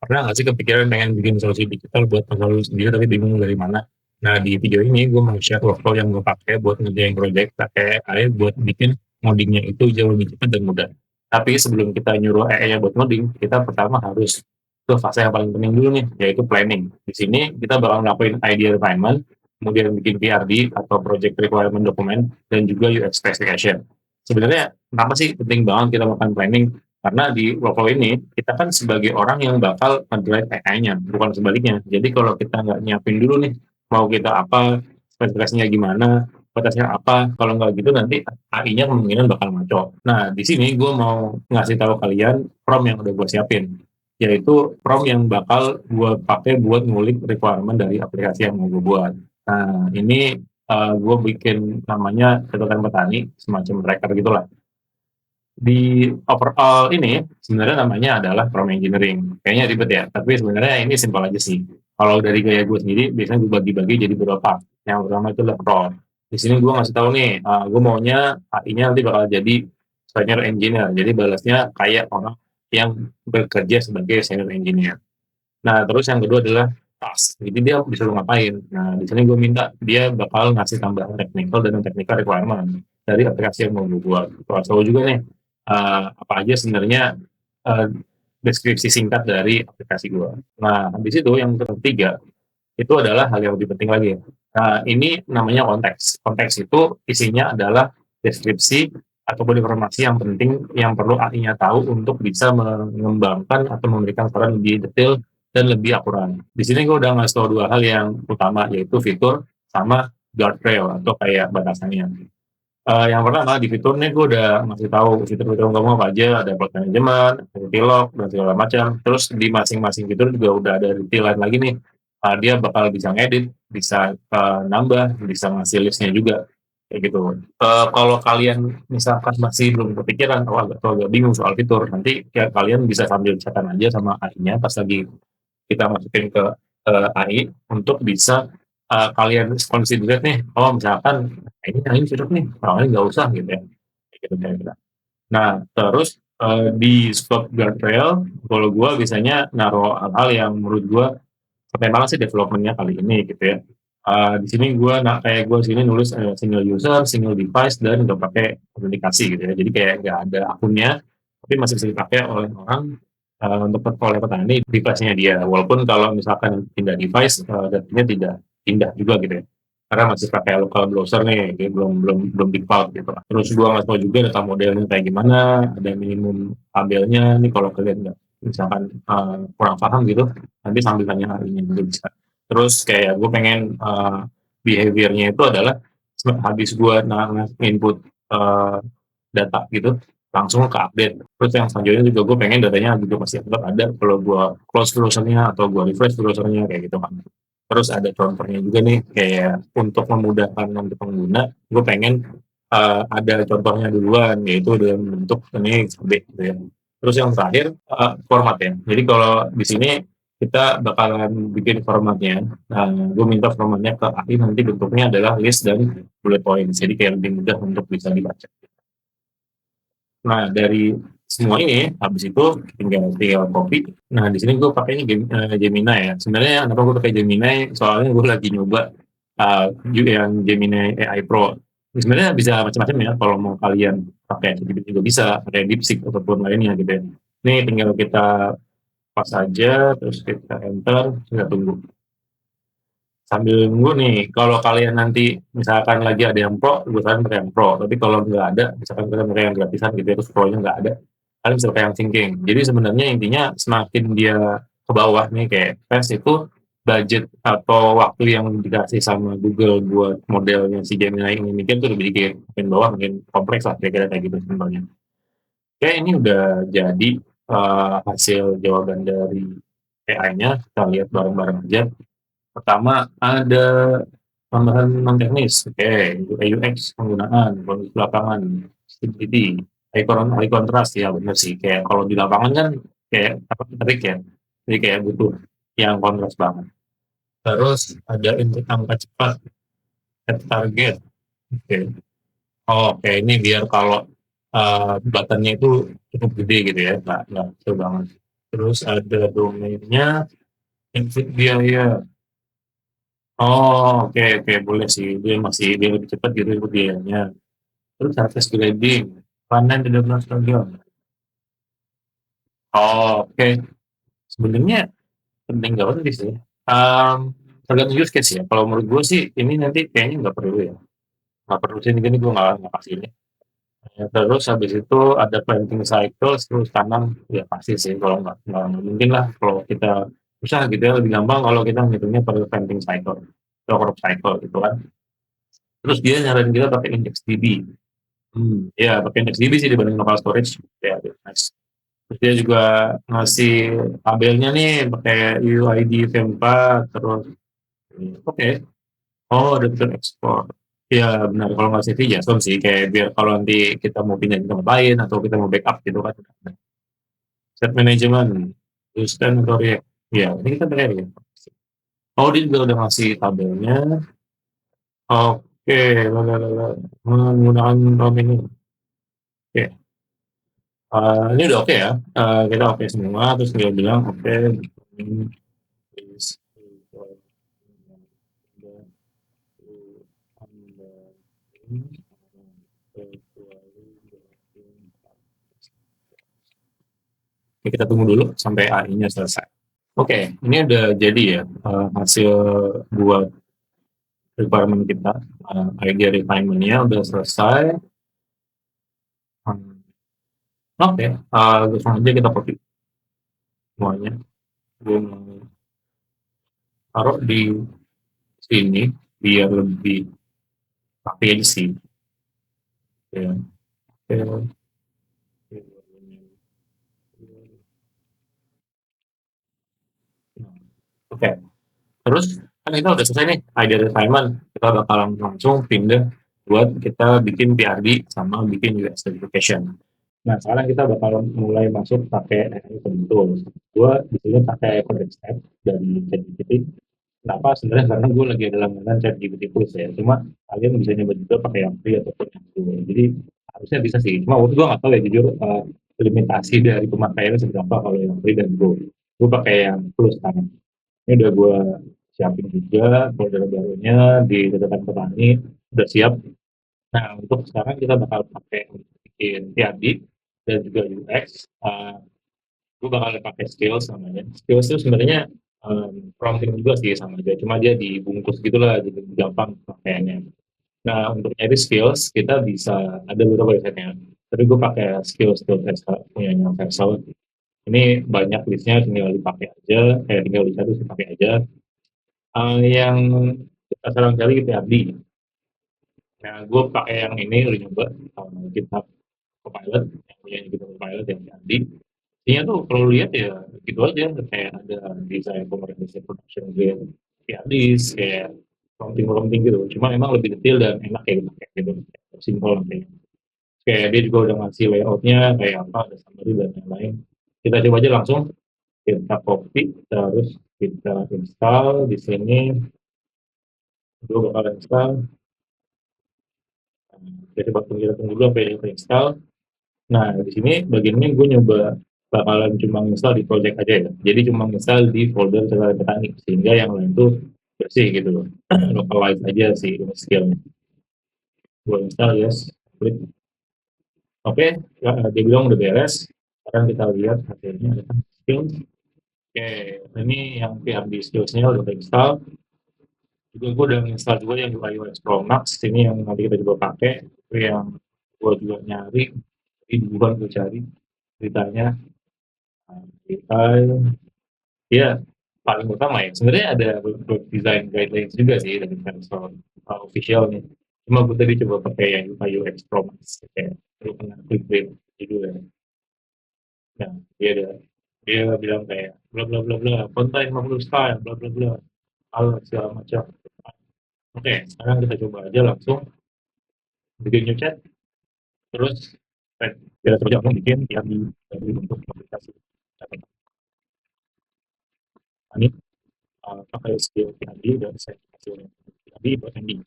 Pernah nggak sih kepikiran pengen bikin solusi digital buat masalah lu sendiri tapi bingung dari mana? Nah, di video ini gue mau share workflow yang gue pakai buat ngerjain project pakai AI buat bikin ngodingnya itu jauh lebih cepat dan mudah. Tapi sebelum kita nyuruh AI-nya buat ngoding, kita pertama harus ke fase yang paling penting dulu nih, yaitu planning. Di sini kita bakal ngelakuin idea refinement, kemudian bikin PRD atau project requirement document, dan juga UX specification. Sebenarnya kenapa sih penting banget kita melakukan planning? Karena di workflow ini, kita kan sebagai orang yang bakal nge-drive AI-nya, bukan sebaliknya. Jadi kalau kita nggak nyiapin dulu nih, mau kita apa, spesifikasinya gimana, batasnya apa, kalau nggak gitu nanti AI-nya kemungkinan bakal ngaco. Nah, di sini gue mau ngasih tahu kalian prompt yang udah gue siapin, yaitu prompt yang bakal gue pakai buat ngulik requirement dari aplikasi yang mau gue buat. Nah, ini gue bikin namanya catatan petani, semacam tracker gitulah. Di overall ini sebenarnya namanya adalah prompt engineering. Kayaknya ribet ya, tapi sebenarnya ini simpel aja sih. Kalau dari gaya gue sendiri, biasanya gue bagi-bagi jadi beberapa. Yang pertama itu adalah prompt. Di sini gue ngasih tahu nih, gue maunya AI-nya nanti bakal jadi senior engineer. Jadi balasnya kayak orang yang bekerja sebagai senior engineer. Nah, terus yang kedua adalah task. Jadi dia disuruh ngapain. Nah, di sini gue minta dia bakal ngasih tambahan technical dan technical requirement dari aplikasi yang mau gue buat. Tahu juga nih, apa aja sebenarnya uh, deskripsi singkat dari aplikasi gue. Nah, habis itu yang ketiga, itu adalah hal yang lebih penting lagi. Nah, ini namanya konteks. Konteks itu isinya adalah deskripsi ataupun informasi yang penting yang perlu AI-nya tahu untuk bisa mengembangkan atau memberikan saran lebih detail dan lebih akurat. Di sini gue udah ngasih tahu dua hal yang utama, yaitu fitur sama guardrail atau kayak batasannya. Yang pertama di fitur nih gue udah ngasih tahu fitur-fitur kamu apa aja, ada plot management, activity log, dan segala macam. Terus di masing-masing fitur juga udah ada detailan lagi nih. Dia bakal bisa ngedit, bisa nambah, bisa ngasih listnya juga kayak gitu. Kalau kalian misalkan masih belum kepikiran atau agak bingung soal fitur, nanti ya kalian bisa sambil catat aja sama AI-nya pas lagi kita masukin ke AI untuk bisa kalian consider nih, oh misalkan ini cocok nih, orang lain nggak usah gitu ya, kayak gitu kira-kira. Nah, terus di scope guardrail, kalau gue biasanya naruh hal-hal yang menurut gue penting banget sih developmentnya kali ini gitu ya. Di sini gue kayak gue sini nulis single user, single device dan udah pakai autentikasi gitu ya. Jadi kayak nggak ada akunnya, tapi masih bisa dipakai oleh orang untuk oleh petani device-nya dia. Walaupun kalau misalkan pindah device, datanya tidak pindah juga gitu ya. Karena masih pakai local browser nih, jadi belum default gitu. Terus gue nggak tahu juga data modelnya kayak gimana, ada minimum tabelnya nih kalau kalian nggak misalkan kurang paham gitu, nanti sambil tanya harinya juga bisa. Terus kayak gue pengen behaviornya itu adalah habis gue input uh, data gitu langsung ke update. Terus yang selanjutnya juga gue pengen datanya juga masih tetap ada kalau gue close browsernya atau gue refresh browsernya kayak gitu kan. Terus ada contohnya juga nih kayak untuk memudahkan nanti pengguna, gue pengen ada contohnya duluan yaitu dalam bentuk ini sampai gitu ya. Terus yang terakhir format ya. Jadi kalau di sini kita bakalan bikin formatnya. Nah, gue minta formatnya ke AI nanti bentuknya adalah list dan bullet points. Jadi kayak lebih mudah untuk bisa dibaca. Nah, dari semua ini, habis itu tinggal tinggal copy. Nah, di sini gue pakainya Gemini ya. Sebenarnya kenapa gue pakai Gemini? Soalnya gue lagi nyoba yang Gemini AI Pro. Sebenarnya bisa macam-macam ya. Kalau mau kalian pakai ChatGPT juga bisa, pakai DeepSeek ataupun lainnya gitu ya. Ini tinggal kita pas aja, terus kita enter, kita tunggu. Sambil nunggu nih, kalau kalian nanti misalkan lagi ada yang pro, gue saran pakai yang pro. Tapi kalau nggak ada, misalkan kalian pakai yang gratisan gitu ya, terus pro-nya nggak ada, kalian bisa pakai yang thinking. Jadi sebenarnya intinya semakin dia ke bawah nih kayak tes itu budget atau waktu yang dikasih sama Google buat modelnya si Gemini ini mikir tuh lebih dikit. Makin bawah makin kompleks lah kira-kira kayak gitu sebenarnya. Oke, ini udah jadi hasil jawaban dari AI-nya. Kita lihat bareng-bareng aja. Pertama ada tambahan non teknis, oke, UX penggunaan, kondisi lapangan, stability, high contrast ya benar sih. Kayak kalau di lapangan kan kayak apa trik ya, jadi kayak butuh yang kontras banget. Terus ada input angka cepat, at target, oke. Oh, oke ini biar kalau buttonnya itu cukup gede gitu ya, nggak kecil banget. terus ada domainnya input biaya. Oh, oke oke boleh sih, dia lebih cepat gitu input biayanya. Terus service grading, panen di dalam stadion. Oh, oke. Sebenarnya penting banget sih sih. Tergantung use case ya. Kalau menurut gue sih ini nanti kayaknya nggak perlu ya. Nggak perlu sih, ini gue nggak kasih ini. Ya, terus habis itu ada planting cycle, terus tanam, ya pasti sih kalau nggak mungkin lah kalau kita bisa gitu ya, lebih gampang kalau kita ngitungnya pada planting cycle atau crop cycle gitu kan. Terus dia nyaranin kita pakai index DB. Ya pakai index DB sih dibanding local storage. Ya, nice. Terus dia juga ngasih tabelnya nih pakai UID V4 terus oke. Oh, ada fitur ekspor. Iya benar, kalau nggak CV JSON sih kayak biar kalau nanti kita mau pindah ke tempat lain atau kita mau backup gitu kan. Set management, Houston atau React. Ya, ini kita pakai ya. Oh, dia juga udah ngasih tabelnya. Oke, lalalala. Menggunakan ROM ini. Oke. Ini udah oke ya. Kita oke semua, terus dia bilang oke. Please, Oke, kita tunggu dulu sampai AI-nya selesai. Oke, ini udah jadi ya hasil buat requirement kita. Idea refinement-nya udah selesai. Hmm, Oke, langsung aja kita copy semuanya. Gue mau taruh di sini biar lebih rapi aja sih. Ya. Oke. Oke, terus kan kita udah selesai nih idea refinement. Kita bakalan langsung pindah buat kita bikin PRD sama bikin UX certification. Nah, sekarang kita bakal mulai masuk pakai AI Control. Gue di sini pakai Codec Step dari ChatGPT. Kenapa? Sebenarnya karena gue lagi ada langganan ChatGPT Plus ya. Cuma kalian bisa nyoba juga pakai yang free ataupun yang full. Jadi harusnya bisa sih. Cuma waktu gue nggak tahu ya jujur limitasi dari pemakaiannya seberapa kalau yang free dan go. Gue pakai yang plus sekarang. Ini udah gue siapin juga folder barunya di catatan petani. Udah siap. Nah, untuk sekarang kita bakal pakai untuk bikin PRD dan juga UX. Gue bakal pakai skills namanya. Skills itu sebenarnya prompting juga sih sama aja. Cuma dia dibungkus gitulah, jadi gampang pakaiannya. Nah, untuk nyari skills kita bisa ada beberapa websitenya. Tapi gue pakai skills.versa punyanya Versal. Ini banyak listnya, tinggal dipakai aja. Tinggal di satu dipakai aja. Yang kita sering kali PRD. Nah, gue pakai yang ini udah nyoba GitHub Copilot yang punya GitHub Copilot yang tadi. Intinya tuh kalau lihat ya gitu aja kayak ada desain komunikasi production grade kayak dis kayak prompting gitu. Cuma memang lebih detail dan enak kayak gitu. Simpel nanti. Kayak dia juga udah ngasih layoutnya kayak apa ada summary dan lain-lain. Kita coba aja langsung kita copy terus kita install di sini. Gue bakal install. Jadi kita tunggu dulu sampai dia install. Nah, di sini bagian ini gue nyoba bakalan cuma install di project aja ya. Jadi cuma install di folder catatan petani sehingga yang lain tuh bersih gitu loh. Localize aja sih skillnya. Gue install yes, klik. Oke, ya, dia bilang udah beres. Sekarang kita lihat hasilnya ada skills. Oke, ini yang PRD skillsnya udah install. Juga gue udah install juga yang UI UX Pro Max. Ini yang nanti kita coba pakai. Itu yang gue juga nyari. Di Google gue cari ceritanya. AI Iya, paling utama ya. Sebenarnya ada web design guidelines juga sih dari Canva official nih. Cuma gue tadi coba pakai yang UI UX Pro Max kayak lu kena clickbait judulnya. Nah, dia bilang kayak bla bla bla bla, konten 50 style, bla bla bla, hal segala macam. Oke, sekarang kita coba aja langsung bikin new chat, terus kita coba langsung bikin yang di bentuk aplikasi. Ini pakai skill tadi dan saya hasilnya tadi buat ending.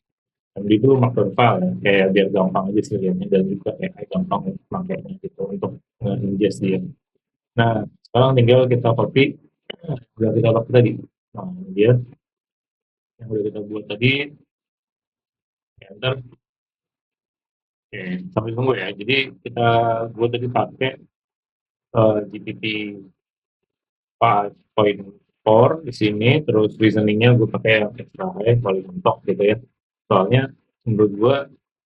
Dan itu maker file ya, kayak biar gampang aja sih lihatnya dan juga AI gampang makainya gitu untuk ingest dia. Nah, sekarang tinggal kita copy udah kita copy tadi. Nah, ini dia yang udah kita buat tadi, enter. Oke, sambil tunggu ya. Jadi kita buat tadi pakai GPT 5.4 di sini, terus reasoningnya gue pakai yang extra high, paling mentok gitu ya. Soalnya menurut gue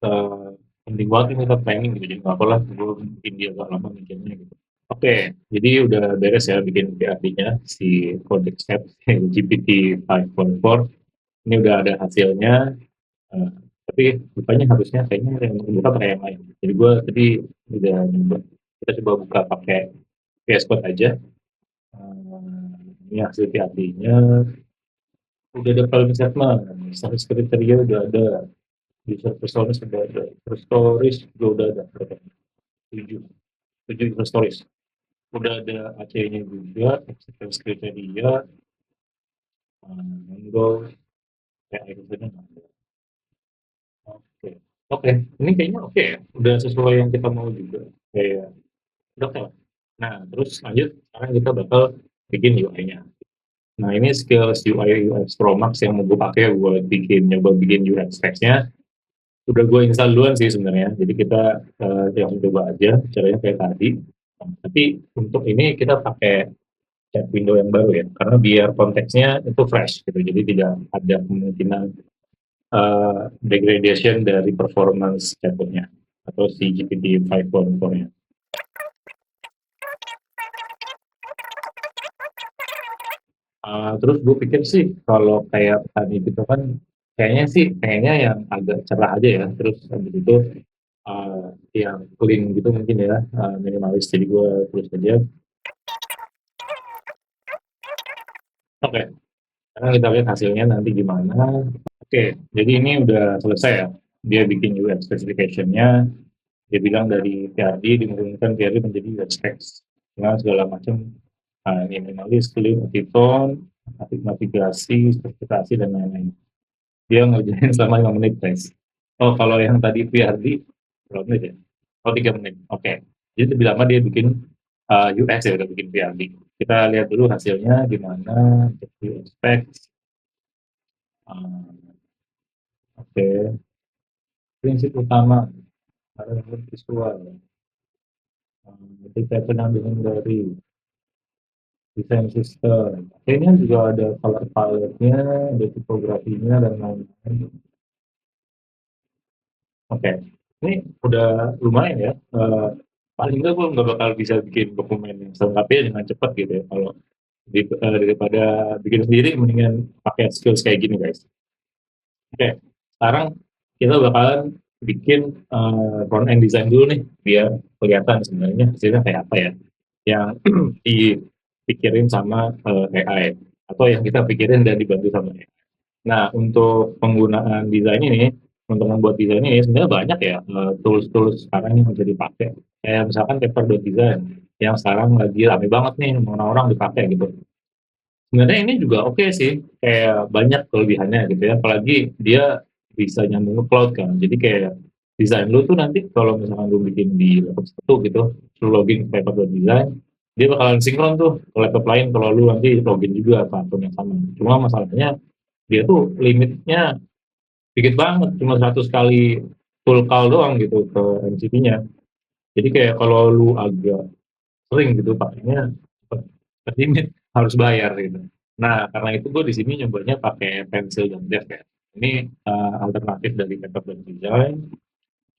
uh, penting banget ini kita planning gitu, jadi nggak apalah gue bikin dia agak lama mikirnya gitu. Oke, jadi udah beres ya bikin PRD-nya si Codex App GPT 5.4. Ini udah ada hasilnya, eh, tapi rupanya harusnya kayaknya yang buka pakai yang lain. Jadi gue tadi udah nyoba, kita coba buka pakai VS Code aja. Ini hasil PRD-nya, udah ada problem statement, service kriteria udah ada, user personas udah ada, terus stories juga udah ada, berapa? 7, 7 user stories. Udah ada AC-nya juga, acceptance kriteria, Windows, kayak gitu kan. Oke, oke, ini kayaknya oke ya, udah sesuai yang kita mau juga, kayak udah oke lah. Nah, terus lanjut, sekarang kita bakal bikin UI-nya. Nah, ini skills UI UX Pro Max yang mau gue pakai buat nyoba bikin UX text-nya. Udah gue install duluan sih sebenarnya. Jadi kita langsung coba aja caranya kayak tadi. Nah, tapi untuk ini kita pakai chat window yang baru ya, karena biar konteksnya itu fresh gitu. Jadi tidak ada kemungkinan degradation dari performance chatbotnya atau si GPT 5.4-nya. Terus gue pikir sih kalau kayak tadi gitu kan kayaknya yang agak cerah aja ya. Terus habis itu yang clean gitu mungkin ya, minimalis. Jadi gue tulis aja. Oke, sekarang kita lihat hasilnya nanti gimana. Oke, jadi ini udah selesai ya. Dia bikin UX specification-nya. Dia bilang dari PRD dimungkinkan PRD menjadi UX text dengan segala macam ini minimalis, clean, multi-tone, navigasi, spesifikasi, dan lain-lain. Dia ngerjain selama 5 menit, guys. Oh, kalau yang tadi PRD, berapa menit ya? Oh, 3 menit. Oke. Jadi lebih lama dia bikin UX ya, udah bikin PRD. Kita lihat dulu hasilnya gimana, specs. Oke, prinsip utama adalah visual. Ketika penampilan dari desain sistem. Kayaknya juga ada color palette-nya, ada tipografinya, dan lain-lain. Oke, ini udah lumayan ya. Paling nggak gue nggak bakal bisa bikin dokumen yang selengkapnya dengan cepat gitu ya. Kalau daripada bikin sendiri, mendingan pakai skills kayak gini guys. Oke, sekarang kita bakalan bikin front end design dulu nih, biar kelihatan sebenarnya hasilnya kayak apa ya. Yang dipikirin sama AI, atau yang kita pikirin dan dibantu sama AI. Nah, untuk penggunaan desain ini, untuk membuat desain ini sebenarnya banyak ya tools-tools sekarang yang bisa dipakai. Kayak misalkan paper.design yang sekarang lagi rame banget nih, orang-orang dipakai gitu. Sebenarnya ini juga oke sih, kayak banyak kelebihannya gitu ya, apalagi dia bisa nyambung ke cloud kan. Jadi kayak desain lu tuh nanti kalau misalkan lu bikin di laptop satu gitu, lu login ke paper.design, dia bakalan sinkron tuh ke laptop lain kalau lu nanti login juga ke akun yang sama. Cuma masalahnya dia tuh limitnya dikit banget, cuma 100 kali full call doang gitu ke MCP-nya. Jadi kayak kalau lu agak sering gitu pakainya limit harus bayar gitu. Nah, karena itu gue di sini nyobanya pakai pensil dan dev ya. Ini alternatif dari paper dan design,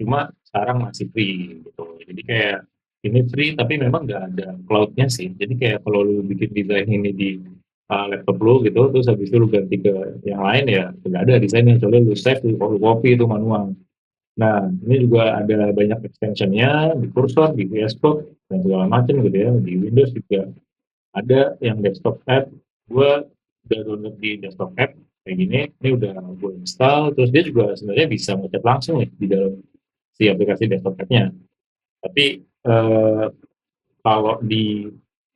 cuma sekarang masih free gitu. Jadi kayak ini free tapi memang nggak ada cloud-nya sih. Jadi kayak kalau lu bikin desain ini di laptop lu gitu, terus habis itu lu ganti ke yang lain ya nggak ada desainnya. Coba lu save, lu copy itu manual. Nah, ini juga ada banyak extension-nya di Cursor, di VS Code, dan segala macam gitu ya. Di Windows juga ada yang desktop app. Gue udah download di desktop app kayak gini. Ini udah gue install. Terus dia juga sebenarnya bisa ngechat langsung nih di dalam si aplikasi desktop app-nya. Tapi kalau di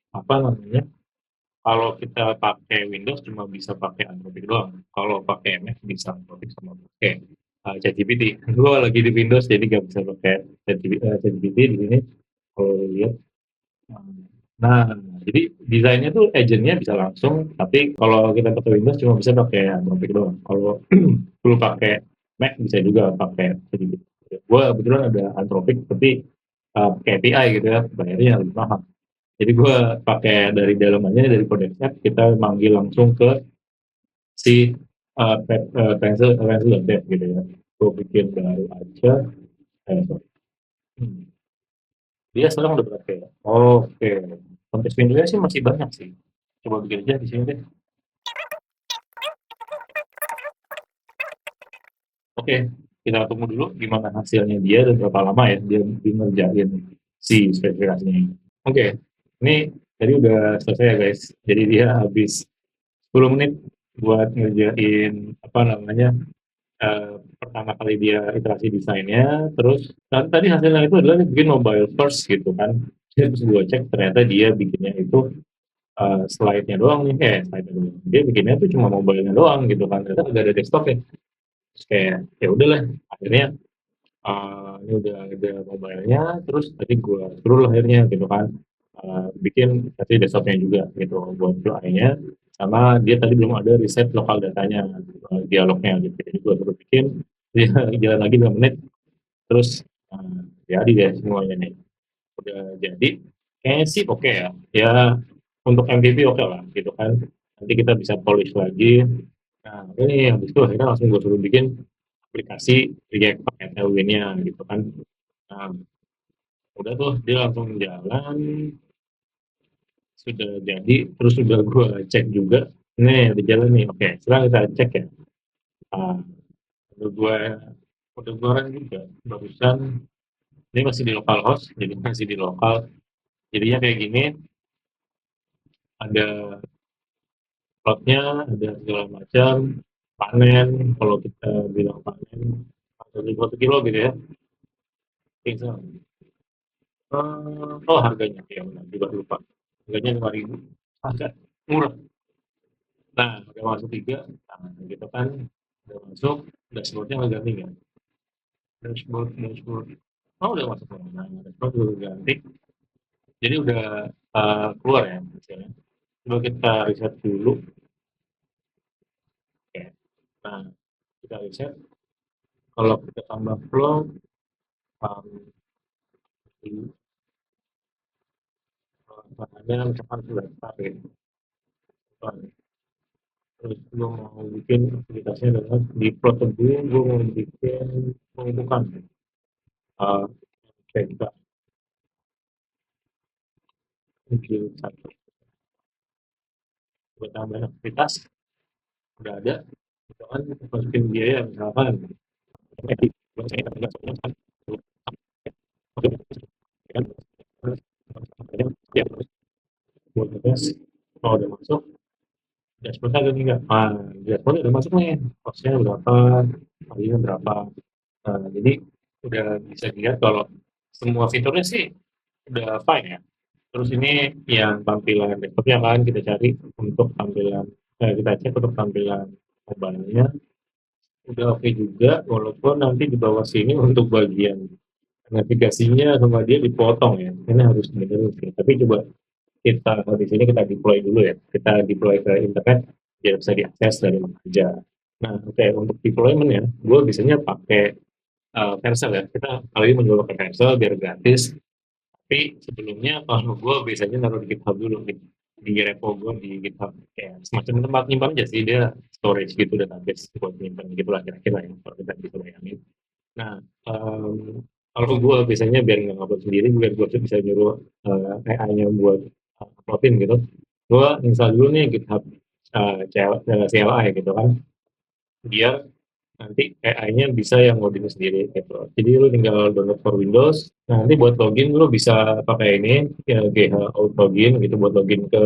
apa namanya? Kalau kita pakai Windows cuma bisa pakai Android doang. Kalau pakai Mac bisa Android sama pakai ChatGPT. Gue lagi di Windows jadi nggak bisa pakai ChatGPT di sini. Kalau lihat Nah, jadi desainnya tuh agent-nya bisa langsung, tapi kalau kita pakai Windows cuma bisa pakai Anthropic doang. Kalau perlu pakai Mac bisa juga pakai sedikit. Gue kebetulan ada Anthropic, tapi pakai API gitu ya, bayarnya lebih mahal. Jadi gue pakai dari dalamannya dari Codex App kita manggil langsung ke si pencil.dev gitu ya. Gue bikin baru aja. Sorry. Dia sekarang udah berapa ya? Oke. Konteks Windows sih masih banyak sih. Coba bikin aja di sini deh. Oke, kita tunggu dulu gimana hasilnya dia dan berapa lama ya dia ngerjain si spesifikasinya ini. Oke, ini tadi udah selesai ya guys. Jadi dia habis 10 menit buat ngerjain apa namanya pertama kali dia iterasi desainnya, terus tadi hasilnya itu adalah dia bikin mobile first gitu kan. Terus gue cek ternyata dia bikinnya itu slide-nya doang nih, slide-nya doang. Dia bikinnya tuh cuma mobile-nya doang gitu kan. Ternyata nggak ada desktop-nya. Terus kayak ya udahlah, akhirnya ini udah ada mobile-nya, terus tadi gue suruh lah akhirnya gitu kan, bikin nanti desktop-nya juga gitu buat UI-nya, sama dia tadi belum ada reset lokal datanya, dialognya gitu. Jadi gue suruh bikin, dia jalan lagi 2 menit, terus jadi deh semuanya nih. Udah jadi, kayaknya sih oke ya. Ya untuk MVP oke lah gitu kan. Nanti kita bisa polish lagi. Nah, ini habis itu akhirnya langsung gue suruh bikin aplikasi React pakai Tailwind-nya gitu kan. Nah, udah tuh dia langsung jalan, sudah jadi, terus sudah gue cek juga. Nih, udah jalan nih. Oke, sekarang kita cek ya. Ah, udah gue udah gue run juga barusan. Ini masih di localhost, jadi masih di lokal. Jadinya kayak gini, ada plotnya, ada segala macam, panen, kalau kita bilang panen, ada 1 kilo gitu ya. Bisa. Oh harganya, ya benar, juga lupa. Harganya 5.000, agak murah. Nah, udah masuk 3, nah, gitu kan, udah masuk, dashboardnya udah ganti kan. Dashboard. Oh udah masuk, nah, dashboard udah ganti. Jadi udah keluar ya hasilnya. Coba kita riset dulu. Oke. Nah, kita riset. Kalau kita tambah flow, um, ada misalkan berapa gitu. Terus gue mau bikin aktivitasnya adalah di plot dulu gue mau bikin pembukaan uh, kayak kita bikin satu buat tambahan aktivitas udah ada misalkan masukin biaya misalkan edit saya kan ya buat tugas kalau udah masuk dashboard ada nih nggak dashboard udah masuk nih costnya berapa harganya berapa. Jadi udah bisa dilihat kalau semua fiturnya sih udah fine ya. Terus ini yang tampilan desktopnya kan kita cari untuk tampilan, kita cek untuk tampilan mobile-nya udah oke juga, walaupun nanti di bawah sini untuk bagian navigasinya sama dia dipotong ya. Ini harus benerin sih. Tapi coba kita di sini kita deploy dulu ya. Kita deploy ke internet biar bisa diakses dari mana aja. Nah, oke untuk deployment ya, gue biasanya pakai Vercel ya. Kita kali ini mencoba pakai Vercel biar gratis. Tapi sebelumnya kalau gue biasanya naruh di GitHub dulu gitu. Di repo gue di GitHub kayak semacam tempat nyimpan aja sih dia storage gitu database buat nyimpan gitu lah kira-kira ya kalau kita gitu bayangin. Nah kalau gue biasanya biar nggak ngupload sendiri biar gue bisa nyuruh AI-nya buat uploadin gitu. Gue install dulu nih GitHub CLI gitu kan biar nanti AI-nya bisa yang ngoding sendiri gitu. Jadi lu tinggal download for Windows. Nah, nanti buat login lu bisa pakai ini ya, GH Out Login gitu buat login ke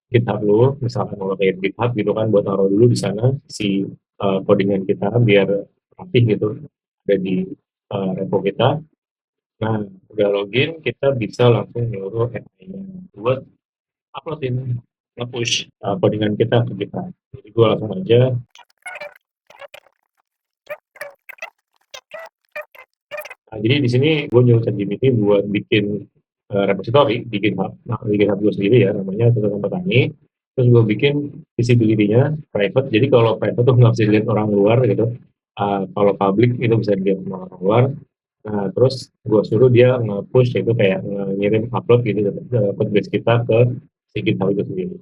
GitHub lu. Misalkan mau pakai GitHub gitu kan buat taruh dulu di sana si codingan kita biar rapih gitu ada di repo kita. Nah, udah login kita bisa langsung nyuruh AI-nya buat uploadin nge-push codingan kita ke GitHub. Jadi gue langsung aja. Nah, jadi di sini gue nyuruh ChatGPT buat bikin repository di GitHub. Nah, di GitHub gue sendiri ya, namanya catatan petani. Terus gue bikin visibility-nya private. Jadi kalau private tuh nggak bisa dilihat orang luar gitu. Kalau public itu bisa dilihat sama orang luar. Nah, terus gue suruh dia nge-push itu kayak ngirim upload gitu code base kita ke si GitHub itu sendiri.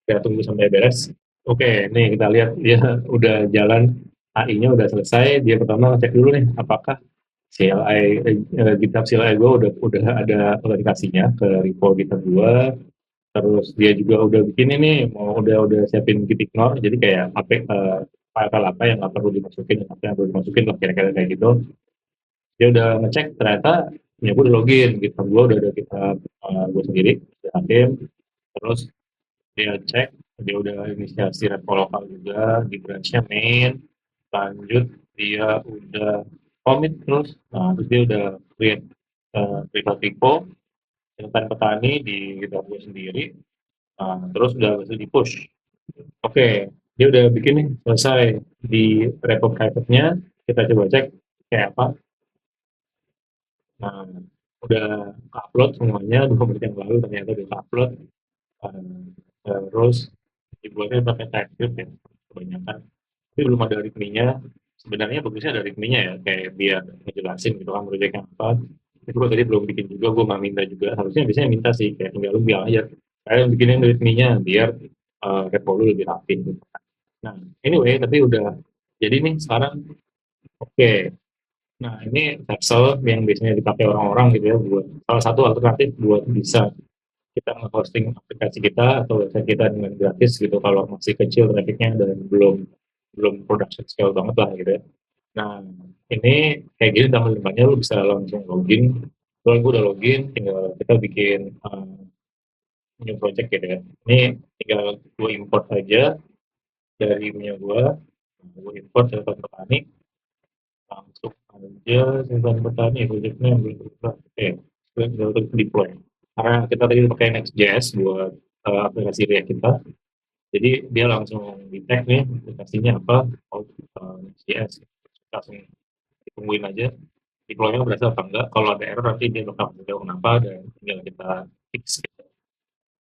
Kita tunggu sampai beres. Oke, nih kita lihat dia udah jalan, AI-nya udah selesai. Dia pertama ngecek dulu nih apakah CLI GitHub CLI gue udah ada aplikasinya ke repo GitHub gue. Terus dia juga udah bikin ini mau udah siapin git ignore, jadi kayak file apa yang nggak perlu dimasukin, apa yang perlu dimasukin lah kira-kira kayak gitu. Dia udah ngecek ternyata ya gue udah login GitHub gue udah ada GitHub gue sendiri, udah aktif. Terus dia cek, dia udah inisiasi repo lokal juga di branchnya main. Lanjut dia udah commit terus, nah terus dia udah create private repo tentang petani di GitHub gue sendiri. Nah, terus udah bisa di push. Oke, dia udah bikin nih selesai di repo private-nya. Kita coba cek kayak apa. Nah, udah upload semuanya 2 menit yang lalu ternyata udah upload. Terus dibuatnya pakai TypeScript ya kebanyakan. Tapi belum ada readme-nya. Sebenarnya bagusnya ada readme-nya ya, kayak biar ngejelasin gitu kan proyeknya apa. Itu gue tadi belum bikin juga, gue nggak minta juga. Harusnya biasanya minta sih, kayak tinggal lu bilang aja. Saya bikinin readme-nya biar repo lu lebih rapi gitu. Nah, anyway, tapi udah jadi nih sekarang. Oke. Nah, ini Texel yang biasanya dipakai orang-orang gitu ya buat salah satu alternatif buat bisa kita nge-hosting aplikasi kita atau website kita dengan gratis gitu kalau masih kecil trafficnya dan belum belum production scale banget lah gitu ya. Nah, ini kayak gini teman-temannya lu bisa langsung login. Kalau gue udah login, tinggal kita bikin new project gitu ya. Ini tinggal gue import aja dari punya gue import catatan petani, langsung aja catatan petani projectnya yang belum berubah. Oke, tinggal deploy. Karena kita tadi pakai Next.js buat aplikasi React kita, jadi dia langsung di tag nih aplikasinya apa, Next.js. Langsung ditungguin aja deploy-nya berhasil apa enggak. Kalau ada error nanti dia bakal tahu kenapa dan tinggal kita fix.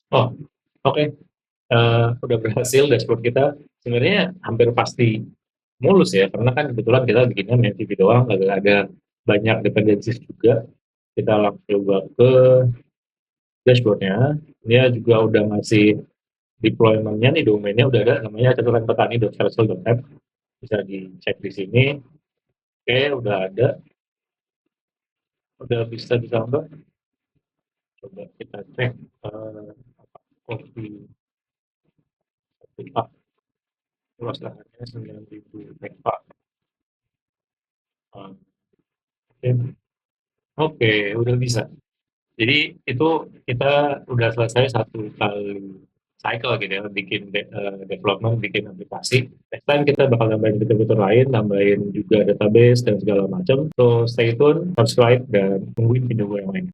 Oh, oke. Udah berhasil dashboard kita. Sebenarnya hampir pasti mulus ya, karena kan kebetulan kita bikinnya main TV doang, agak ada banyak dependencies juga. Kita langsung coba ke dashboardnya. Dia juga udah ngasih deployment-nya nih, domainnya udah ada, namanya catatan petani.carousel.app. Bisa dicek di sini. Oke, udah ada, udah bisa ditambah. Coba kita cek kopi luas lahannya 9.000 hektar. Oke, oke, udah bisa. Jadi itu kita udah selesai satu kali cycle gitu ya, bikin development, bikin aplikasi. Next time kita bakal nambahin fitur-fitur lain, nambahin juga database dan segala macam. So stay tune, subscribe, dan tungguin video gue yang lain.